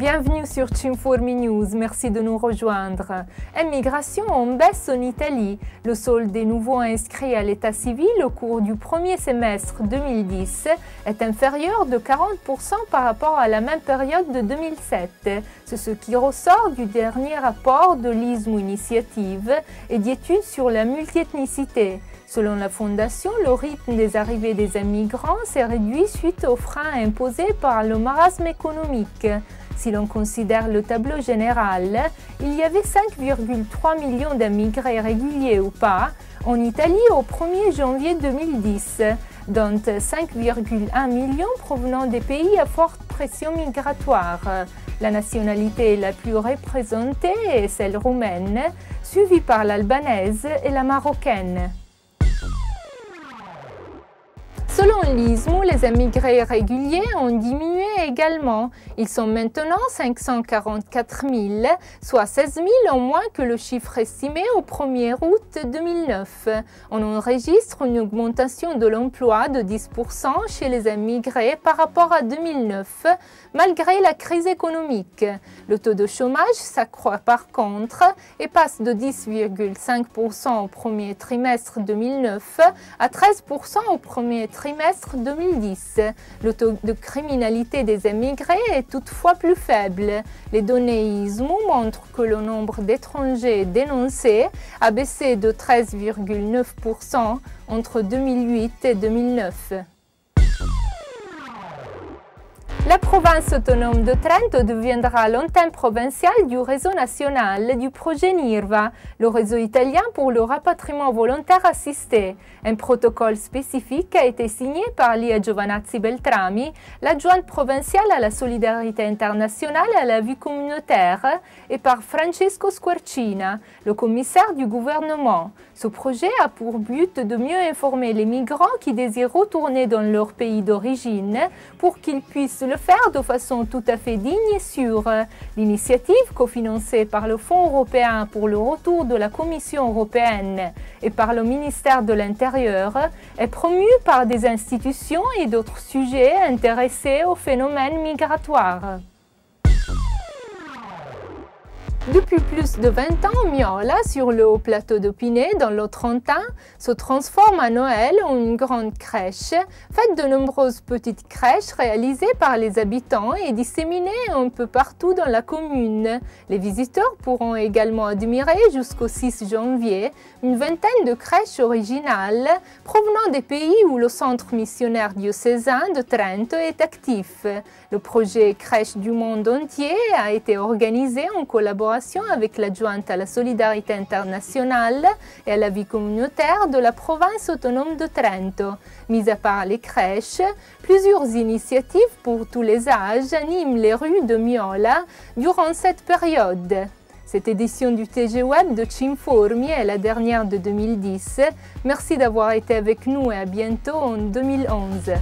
Bienvenue sur Cinformi News, merci de nous rejoindre. Immigration en baisse en Italie. Le solde des nouveaux inscrits à l'état civil au cours du premier semestre 2010 est inférieur de 40% par rapport à la même période de 2007. C'est ce qui ressort du dernier rapport de l'ISMU Initiative et d'études sur la multiethnicité. Selon la Fondation, le rythme des arrivées des immigrants s'est réduit suite aux freins imposés par le marasme économique. Si l'on considère le tableau général, il y avait 5,3 millions d'immigrés réguliers ou pas en Italie au 1er janvier 2010, dont 5,1 millions provenant des pays à forte pression migratoire. La nationalité la plus représentée est celle roumaine, suivie par l'albanaise et la marocaine. Selon l'ISMU, les immigrés réguliers ont diminué également. Ils sont maintenant 544 000, soit 16 000 en moins que le chiffre estimé au 1er août 2009. On enregistre une augmentation de l'emploi de 10% chez les immigrés par rapport à 2009, malgré la crise économique. Le taux de chômage s'accroît par contre et passe de 10,5% au premier trimestre 2009 à 13% au premier trimestre 2010. Le taux de criminalité des émigrés est toutefois plus faible. Les données ISMU montrent que le nombre d'étrangers dénoncés a baissé de 13,9% entre 2008 et 2009. La province autonome de Trento deviendra l'antenne provinciale du réseau national du projet NIRVA, le réseau italien pour le rapatriement volontaire assisté. Un protocole spécifique a été signé par Lia Giovanazzi Beltrami, l'adjointe provinciale à la solidarité internationale et à la vie communautaire, et par Francesco Squarcina, le commissaire du gouvernement. Ce projet a pour but de mieux informer les migrants qui désirent retourner dans leur pays d'origine pour qu'ils puissent le faire de façon tout à fait digne et sûre. L'initiative, cofinancée par le Fonds européen pour le retour de la Commission européenne et par le ministère de l'Intérieur, est promue par des institutions et d'autres sujets intéressés au phénomène migratoire. Depuis plus de 20 ans, Miola, sur le haut plateau de Pinet, dans le Trentin, se transforme à Noël en une grande crèche, faite de nombreuses petites crèches réalisées par les habitants et disséminées un peu partout dans la commune. Les visiteurs pourront également admirer jusqu'au 6 janvier une vingtaine de crèches originales provenant des pays où le centre missionnaire diocésain de Trento est actif. Le projet Crèche du monde entier a été organisé en collaboration avec l'adjointe à la solidarité internationale et à la vie communautaire de la province autonome de Trento. Mis à part les crèches, plusieurs initiatives pour tous les âges animent les rues de Miola durant cette période. Cette édition du TG Web de Cinformi est la dernière de 2010. Merci d'avoir été avec nous et à bientôt en 2011.